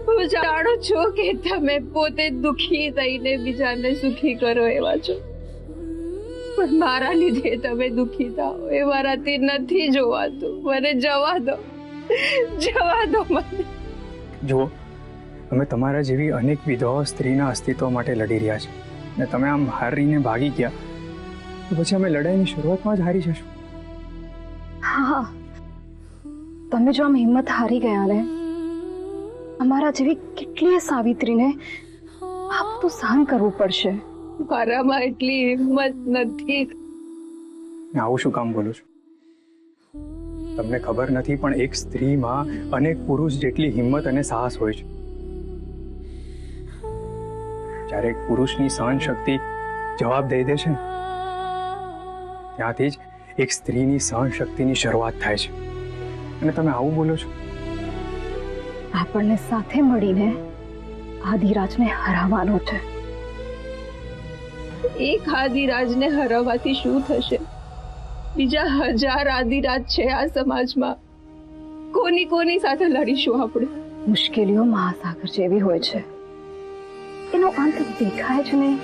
હું જાણું છું કે તમે પોતે દુખી થઈને બીજાને સુખી કરો એવા છો, પણ મારા લીધે તમે દુખી થાઓ એ મારાથી નથી જોવાતું. મને જવા દો, જવા દો મને. જુઓ, અમે તમારા જેવી અનેક વિધવાઓ સ્ત્રીના અસ્તિત્વ માટે લડી રહ્યા છે ને તમે આમ હારીને ભાગી ગયા તો પછી અમે લડાઈની શરૂઆતમાં જ હારી જશું. હા, તમે જો આમ હિંમત હારી ગયા ને, અમારા જેવી કેટલીય સાવિત્રીને આ બધું સહન કરવું પડશે. મારામાં એટલી હિંમત નથી. આવું શું કામ બોલું છું? તમને ખબર નથી, પણ એક સ્ત્રીમાં અનેક પુરુષ જેટલી હિંમત અને સાહસ હોય છે. જ્યારે એક પુરુષની સહન શક્તિ જવાબ દઈ દે છે ને, ત્યાંથી જ એક સ્ત્રીની સહન શક્તિની શરૂઆત થાય છે. અને તમે આવું બોલો છો? આપણને સાથે મળીને આદિરાજને હરાવવાનો છે. એક આદિરાજને હરાવવાથી શું થશે? બીજા 1000 આદિરાજ છે આ સમાજમાં. કોની કોની સાથે લડીશું આપણે? મુશ્કેલીઓ મહાસાગર જેવી હોય છે, એનો અંત દેખાય જ નહીં.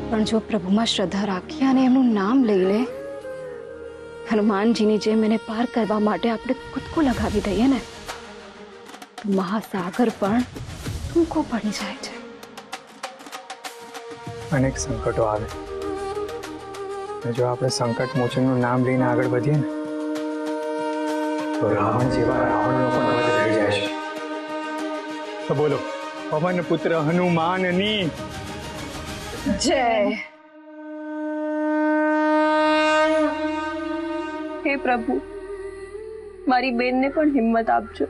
પણ જો પ્રભુમાં શ્રદ્ધા રાખીએ અને એમનું નામ લઈ લે, હનુમાનજીની જેમ એને પાર કરવા માટે આપણે કૂદકો લગાવી દઈએ ને, તો મહાસાગર પણ ટૂંકો પડી જાય છે. અનેક સંકટો આવે, જો આપણે સંકટ મોચનનું નામ લઈને આગળ વધીએ ને, તો રાવણ જેવા રાવણનો પણ વધ થઈ જાય છે. તો બોલો, પવન પુત્ર હનુમાનની જય. હે પ્રભુ, મારી બેનને પણ હિંમત આપજો.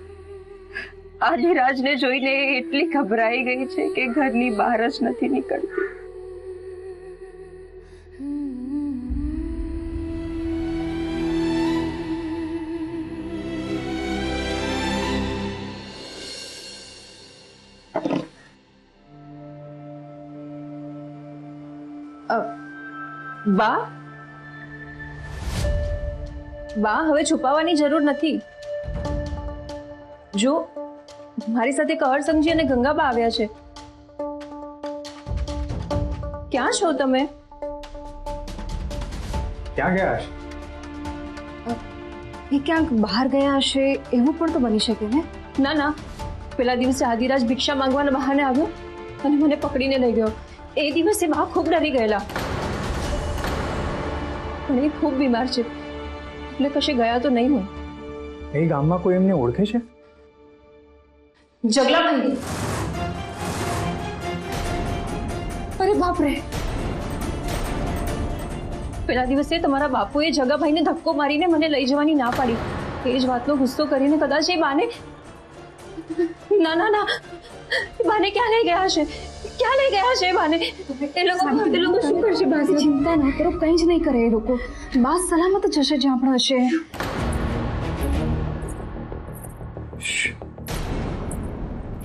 આદિરાજને જોઈને એટલી ગભરાઈ ગઈ છે કે ઘરની બહાર જ નથી નીકળતી. બા, હવે છુપાવવાની જરૂર નથી. જો મારી સાથે કંવરસંગજી અને ગંગાબા આવ્યા છે. ક્યાં છો તમે? ક્યાં ગયા હશે? એ ક્યાંક બહાર ગયા હશે એવું પણ તો બની શકે ને. ના ના, પેલા દિવસે આદિરાજ ભિક્ષા માંગવાના બહાને આવ્યો અને મને પકડીને લઈ ગયો. એ દિવસે બા ખૂબ ડરી ગયેલા, પણ એ ખૂબ બીમાર છે એટલે કશે ગયા તો નહીં હોય. એ ગામમાં કોઈ એમને ઓળખે છે? જગલાભાઈ. અરે બાપ રે, પેલા દિવસે તમારા બાપુએ જગાભાઈને ધક્કો મારીને મને લઈ જવાની ના પાડી. એ જ વાતનો ગુસ્સો કરીને કદાચ એ બાને ના ના ના બાને ક્યાં લઈ ગયા હશે? ક્યાં લઈ ગયા હશે બાને? એ લોકો શું કરશે? બસ ચિંતા ના કરો, કંઈ જ નહીં કરે એ લોકો. બસ સલામત જ હશે જ્યાં પણ હશે.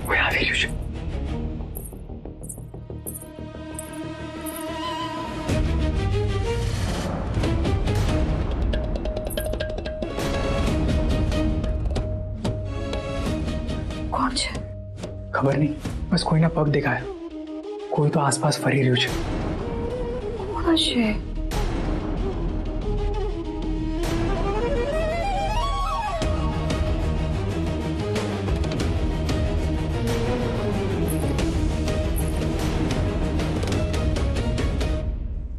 કોઈ આવી રહ્યું છે. કોણ છે? ખબર નહીં, બસ કોઈના પગ દેખાયા. કોઈ તો આસપાસ ફરી રહ્યું છે. કોણ હશે?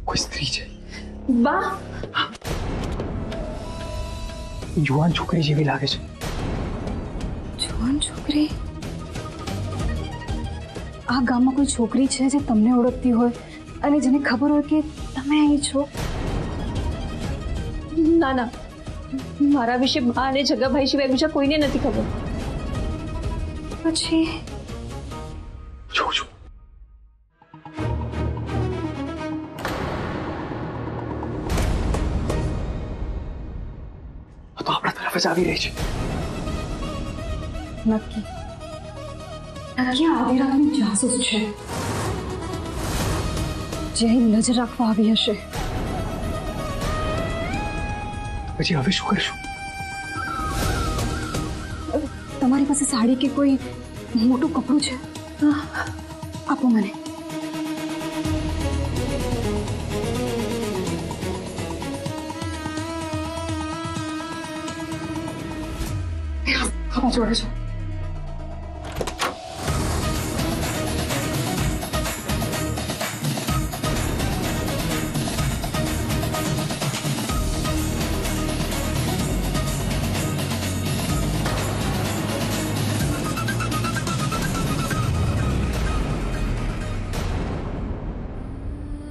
કોઈ સ્ત્રી છે. બા, યુવાન છોકરી જેવી લાગે છે. જવાન છોકરી? આ ગામમાં કોઈ છોકરી છે જે તમને ઓળખતી હોય અને જેને ખબર હોય કે તમે અહીં છો? ના ના, મારા વિશે બા અને જગાભાઈ સિવાય બીજા કોઈને નથી ખબર. પછી જોઉં છું. તો આપણા તરફ જ આવી રહી છે. નક્કી આદિરાજની જાસૂસ છે. જેની નજર રાખવા આવી હશે. પછી હવે શું કરશું? તમારી પાસે સાડી કે કોઈ મોટું કપડું છે? આપો મને. આપા જોડે છે.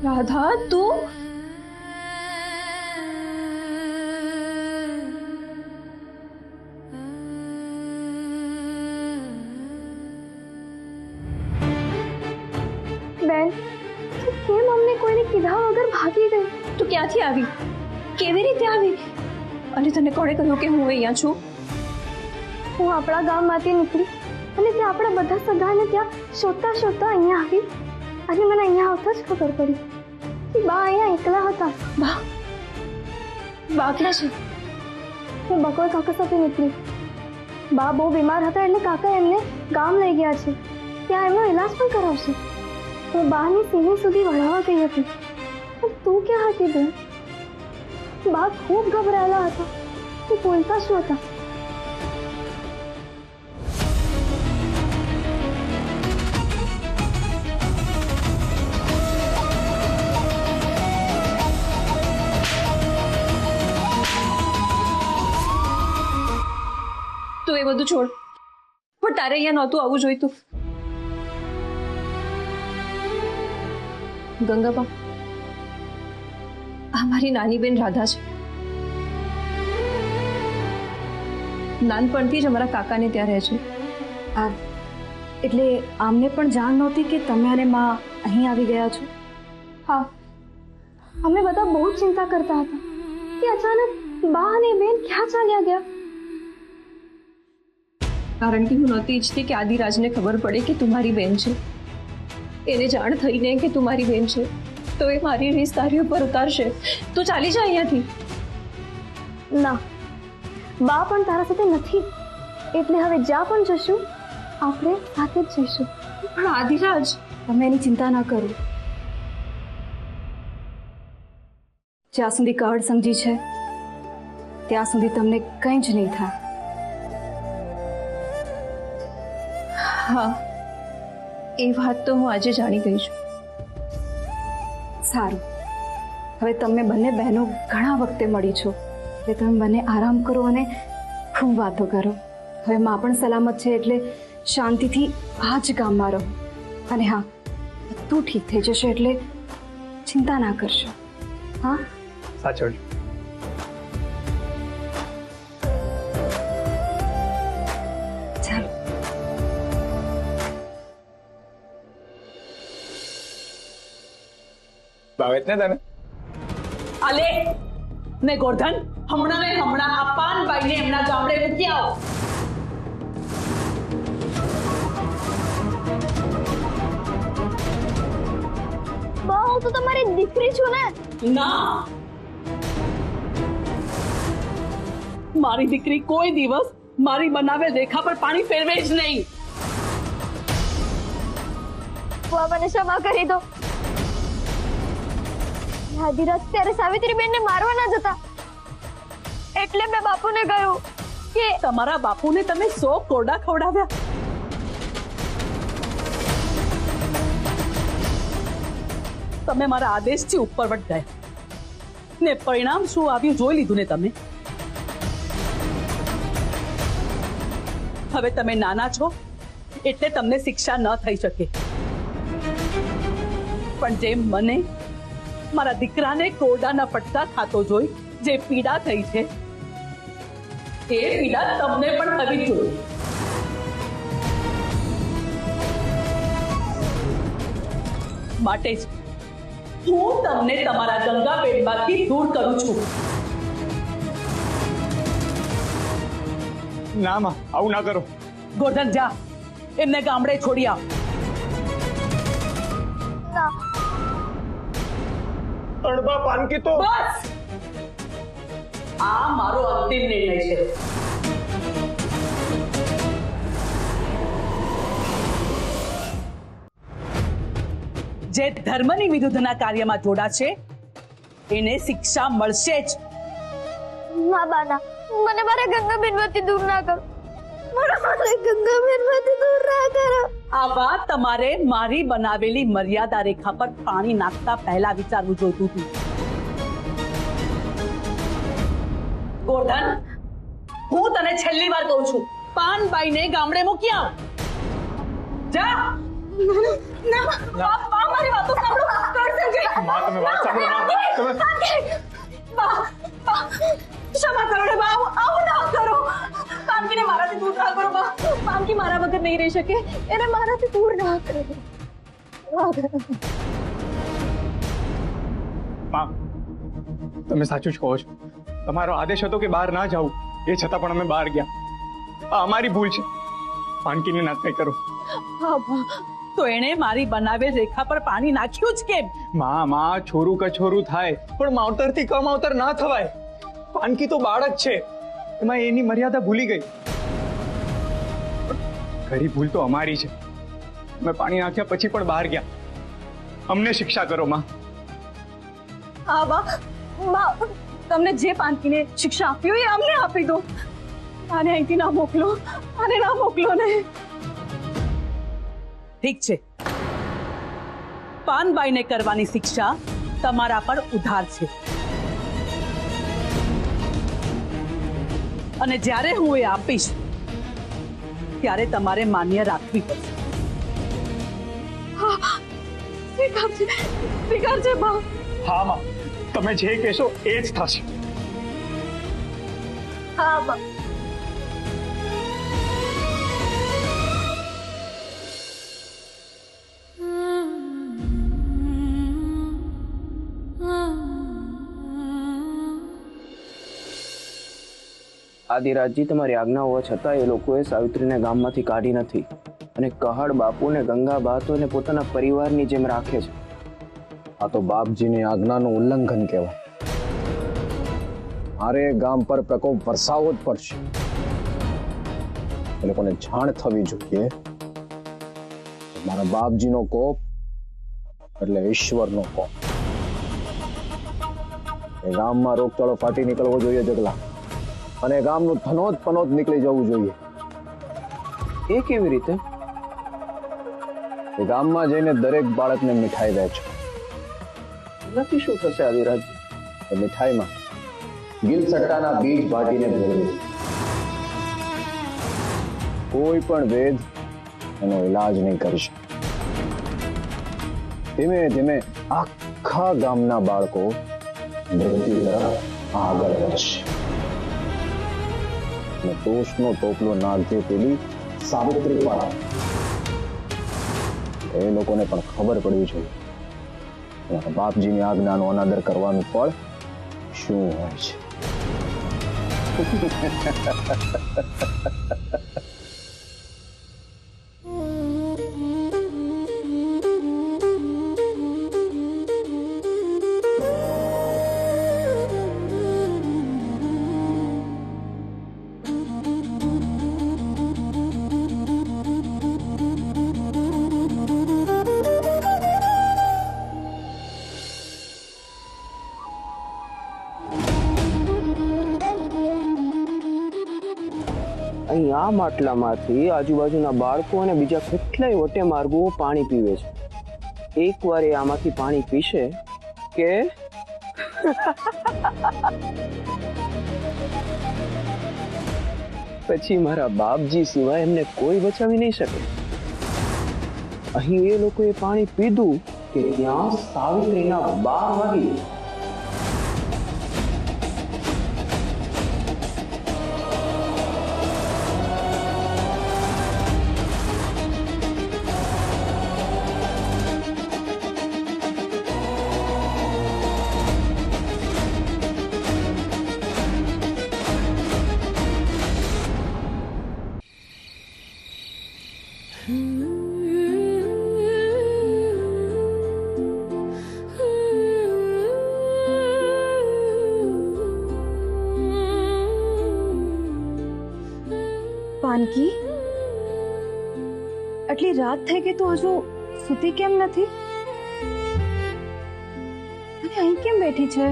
રાધા તું બેન, તું કેમ અમને કોઈને કીધા વગર ભાગી ગઈ? તું ક્યાંથી આવી? કેવી રીતે આવી? અને તને કોણે કહ્યું કે હું અહીંયા છું? હું આપણા ગામમાંથી નીકળી અને ત્યાં આપણા બધા સગાને ત્યાં શોધતા શોધતા અહીંયા આવી અને મને અહીંયા આવતા જ ખબર પડી કે બા અહીંયા એકલા હતા. બા બાકલા છે. હું બકોર કાકા સાથે નીકળી. બા બહુ બીમાર હતા એટલે કાકા એમને ગામ લઈ ગયા છે. ત્યાં એમનો ઈલાજ પણ કરાવશે. હું બાની સીની સુધી વળાવવા ગઈ હતી. પણ તું ક્યાં હતી બેન? બા ખૂબ ગભરાયેલા હતા. તું બોલતા શું હતા? તું એ બધું છોડ, પણ તારે અહીંયા નહોતું આવવું જોઈતું. ગંગાબા, આ મારી નાની બેન રાધા છે. નાનપણથી જ અમારા કાકાને ત્યાં રહે છે. એટલે આમને પણ જાણ નહોતી કે તમે અને માં અહીં આવી ગયા છો? હા, અમે બધા બહુ જ ચિંતા કરતા હતા કે અચાનક બા અને બેન ક્યાં ચાલ્યા ગયા. કારણ કે હું નહોતી ઈચ્છતી કે આદિરાજને ખબર પડે કે તું મારી બેન છે. એને જાણ થઈને કે તું મારી બેન છે તો એ મારી રીસ તારી ઉપર ઉતારશે. તું ચાલી જા અહીંયાથી. ના, બા પણ તારા સાથે નથી, એટલે હવે જ્યાં પણ જશું આપણે સાથે જ જઈશું. પણ આદિરાજ, તમે એની ચિંતા ના કરો. જ્યાં સુધી કહડ સમજી છે ત્યાં સુધી તમને કંઈ જ નહીં થાય. હા, એ વાત તો હું આજે જાણી ગઈ છું. સારું, હવે તમે બંને બહેનો ઘણા વખતે મળી છો એટલે તમે બંને આરામ કરો અને ખૂબ વાતો કરો. હવે માં પણ સલામત છે એટલે શાંતિથી આ જ ગામમાં રહો. અને હા, તું ઠીક થઈ જશે એટલે ચિંતા ના કરશો. હા, સાચવજો. ચાલો. ભાવેત ને તને? આલે ને ગોરધન, હમણાં ને હમણાં આ પાનબાઈને એમના ગામડે મૂકી આવો. બા, હું તો તમારી દીકરી છું ને. ના, મારી દીકરી કોઈ દિવસ મારી બનાવેલ રેખા પર પાણી ફેરવે જ નહીં. બા, મને ક્ષમા કરી દો. આદિરાજ ત્યારે સાવિત્રીબેનને મારવા ના જતા એટલે મેં બાપુને કહ્યું કે તમારા બાપુને તમે 100 કોરડા ખવડાવ્યા. તમે મારા આદેશથી ઉપરવટ ગયા ને પરિણામ શું આવ્યું જોઈ લીધું ને તમે. હવે તમે નાના છો એટલે તમને શિક્ષા ન થઈ શકે, પણ જેમ મને મારા દીકરાને કોરડાના ફટકા ખાતો જોઈ જે પીડા થઈ છે એ પીડા તમને પણ થવી જોઈએ. માટે જ હું તમને તમારા ગંગાબેનમાંથી દૂર કરું છું. ના માં, આવું ના કરો. ગોરધન, જા એમને ગામડે છોડી આવ. પણ બા પાનકી તો બસ, આ મારો અંતિમ નિર્ણય છે. જે ધર્મની વિરુદ્ધના કાર્યમાં જોડાશે એને શિક્ષા મળશે જ. ના બાના, મને મારા ગંગાબેનમાંથી દૂર ના કરો. મને ગંગાબેનમાંથી દૂર ના કરો. આ વાત તમારે મારી બનાવેલી મર્યાદા રેખા પર પાણી નાખતા પહેલા વિચારવું જોઈતું હતું. ગોર્ધન, હું તને છેલ્લી વાર કહું છું, પાનબાઈને ગામડે મૂકી આવ. જા. મારી વાતો સાંભળો. માં તમે વાત સાંભળો માં ક્ષમા કરો રે બા, આવું ના કરો. પાનકીને મારાથી દૂર ના કરો બા. પાનકી મારા વગર નહીં રહી શકે, એને મારાથી દૂર ના કરો. માં તમે સાચું જ કહો છો. તમારો આદેશ હતો કે બહાર ના જાવું, એ છતાં પણ અમે બહાર ગયા. આ અમારી ભૂલ છે. પાનકીને ના કંઈ કરો. હા બા, તો એણે મારી બનાવેલ રેખા પર પાણી નાખ્યું જ કેમ? માં છોરું કછોરું થાય પણ માવતરથી કમ માવતર ના થવાય. પાનકી તો બાળક છે, એમાં એની મર્યાદા ભૂલી ગઈ. ખરી ભૂલ તો અમારી છે. અમે પાણી નાખ્યા પછી પણ બહાર ગયા. અમને શિક્ષા કરો માં. હા બા, તમને જે પાનકીને શિક્ષા આપી હોય એ અમને આપી દો. આને અહીંથી ના મોકલો, આને ના મોકલો ને. ઠીક છે, પાનબાઈને કરવાની શિક્ષા તમારા પર ઉધાર છે, અને જ્યારે હું એ આપીશ ત્યારે તમારે માન્ય રાખવી પડશે. સ્વીકારજે બા. હા માં, તમે જે કહેશો એ જ થશે. હા બા. આદિરાજજી, તમારી આજ્ઞા હોવા છતાં એ લોકોએ સાવિત્રીને ગામમાંથી કાઢી નથી અને કહડ બાપુ ને ગંગા બા તો એને પોતાના પરિવારની જેમ રાખે છે. આ તો બાપજીની આજ્ઞાનું ઉલ્લંઘન કહેવાય. મારે ગામ પર પ્રકોપ વરસાવવો જ પડશે. એ લોકોને જાણ થવી જોઈએ મારા બાપજીનો કોપ એટલે ઈશ્વરનો કોપ. એ ગામમાં રોગચાળો ફાટી નીકળવો જોઈએ જગલા, અને ગામનું ધનોત પનોત નીકળી જવું જોઈએ. એ કેવી રીતે? એ ગામમાં જઈને દરેક બાળકને મીઠાઈ વેચો. એનાથી શું થશે આદિરાજજી? એ મીઠાઈમાં ગિલ સટ્ટાના બીજ વાટીને ભેળવી. કોઈ પણ વેદ એનો ઈલાજ નહીં કરી શકે. ધીમે ધીમે આખા ગામના બાળકો મૃત્યુ તરફ આગળ વધશે. અને દોષનો ટોપલો નાખજે પેલી સાવિત્રી પર. એ લોકોને પણ ખબર પડવી જોઈએ બાપજીની આજ્ઞાનો અનાદર કરવાનું ફળ શું હોય છે. અહીં આ માટલામાંથી આજુબાજુના બાળકો અને બીજા કેટલાય વટે માર્ગો પાણી પીવે છે. એકવાર એ આમાંથી પાણી પીશે કે પછી મારા બાપજી સિવાય એમને કોઈ બચાવી નહીં શકે. અહીં એ લોકોએ પાણી પીધું કે ત્યાં સાવિત્રીના 12 વાગી. પાનકી, આટલી રાત થઈ ગઈ તો હજુ સૂતી કેમ નથી? અને અહીં કેમ બેઠી છે?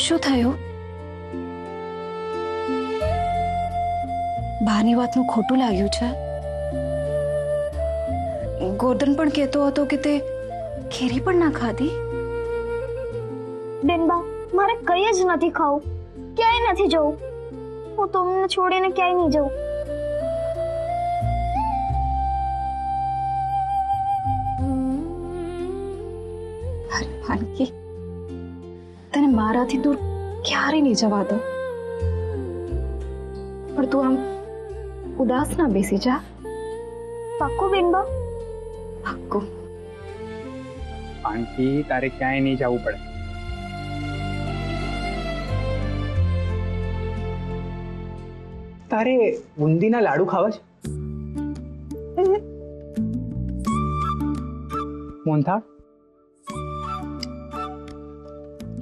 શું થયું? બાની વાતનું ખોટું લાગ્યું છે? ગોર્ધન પણ કહેતો હતો કે તે કેરી પણ ના ખાધી. બેનબા, મારે કઈ જ નથી ખાવું, ક્યાંય નથી જવું. હું તમને છોડીને ક્યાંય નહીં જઉં. અરે પાનકી, તને મારાથી દૂર ક્યારે નહીં જવા દો. પણ તું આમ ઉદાસ ના બેસી જા. પાક્કું બેનબા? પાક્કું. પાનકી, તારે ક્યાંય નહીં જવું પડે. તારે બુંદીના લાડુ ખાવા છે? મોહનથાળ,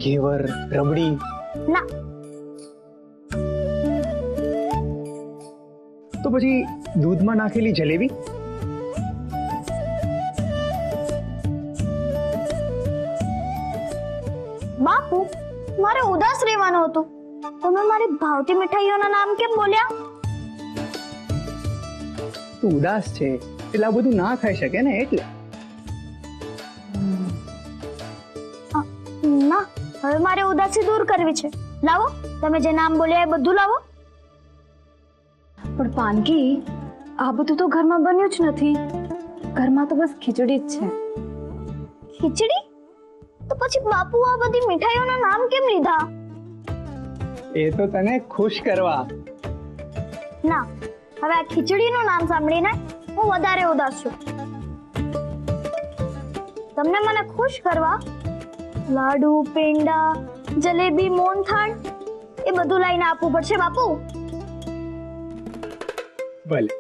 ઘેવર, રબડી? ના. તો પછી દૂધમાં નાખેલી જલેબી? બાપુ, મારે ઉદાસ રહેવાનું હતું. તમે મારી ભાવતી મીઠાઈઓના નામ કેમ બોલ્યા? તું ઉદાસ છે એટલે આ બધું ના ખાઈ શકે ને, એટલે. ના, હવે મારે ઉદાસી દૂર કરવી છે. લાવો, તમે જે નામ બોલ્યા એ બધું લાવો. પણ પાનકી, આ બધું તો ઘરમાં બન્યું જ નથી. ઘરમાં તો બસ ખીચડી જ છે. ખીચડી? તો પછી બાપુ આ બધી મીઠાઈઓના નામ કેમ લીધા? એ તો તને ખુશ કરવા. ના, હવે આ ખીચડીનું નામ સાંભળીને હું વધારે ઉદાસ છું. તમને મને ખુશ કરવા લાડુ, પેંડા, જલેબી, મોહનથાળ એ બધું લઈને આપવું પડશે બાપુ. ભલે.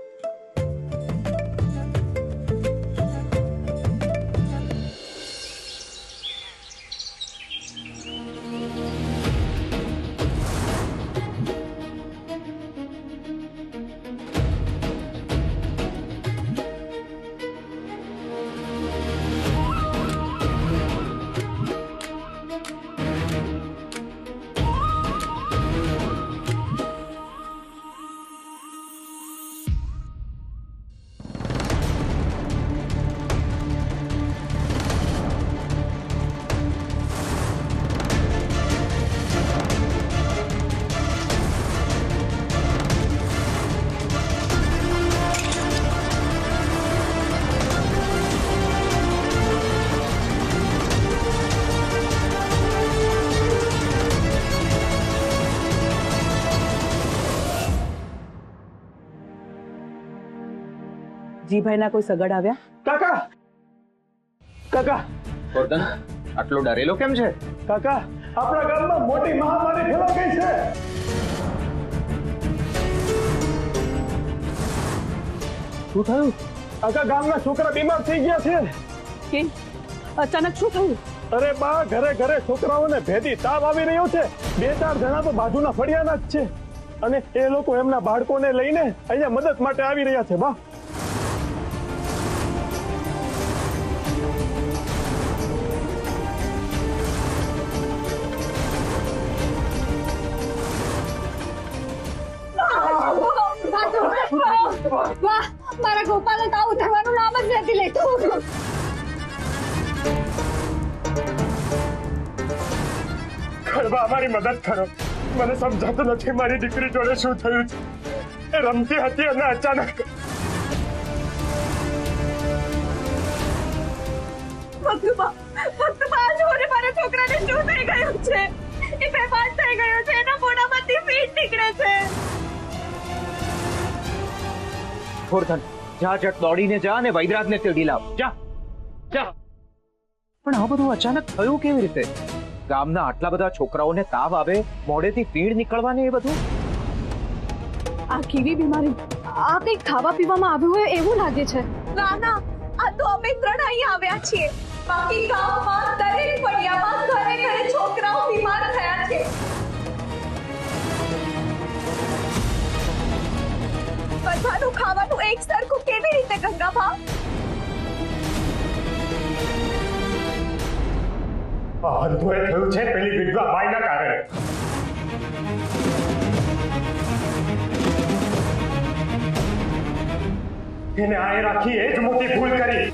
જીભાઈના કોઈ સગડ આવ્યા? કાકા, કાકા, ગોર્ધન, આટલો ડરેલો કેમ છે? કાકા, આપણા ગામમાં મોટી મહામારી ફેલાઈ ગઈ છે. શું થયું? કાકા, ગામના છોકરા બીમાર થઈ ગયા છે. કેમ? અચાનક શું થયું? અરે બા, ઘરે ઘરે છોકરાઓને ભેદી તાવ આવી રહ્યો છે. 2-4 જણા તો બાજુના ફળિયાના જ છે અને એ લોકો એમના બાળકોને લઈને અહીંયા મદદ માટે આવી રહ્યા છે. બા, વાહ, મારા ગોપાલને તાવ ઉતરવાનું નામ જ નથી લેતો. ખરબા, અમારી મદદ કરો. મને સમજાતું નથી મારી દીકરી જોડે શું થયું છે. એ રમતી હતી અને અચાનક મારા છોકરાને શું થઈ ગયું છે? એ બેભાન થઈ ગયો છે. એના મોઢામાંથી ફીટ નીકળે છે. ગોર્ધન, જા, જટ દોડીને જા અને વૈદ્યરાજને તેડી લાવ. જા, જા. પણ આ બધું અચાનક થયું કેવી રીતે? ગામના આટલા બધા છોકરાઓને તાવ આવે, મોઢેથી ફીણ નીકળવાની, એ બધું આ કેવી બીમારી? આ કંઈક ખાવા પીવામાં આવ્યું હોય એવું લાગે છે. ના ના, આ તો અમે 3 અહીંયા આવ્યા છીએ બાકી ગામમાં દરેક ફળિયામાં ઘરે ઘરે છોકરાઓ બીમાર થયા છે. બધાનું ખાવાનું એક સરખું કેવી રીતે ગંગાબા? આ અંધોએ થયું છે પેલી વિધવા બાઈના કારણે. એને આય રાખી એ જ મોટી ભૂલ કરી.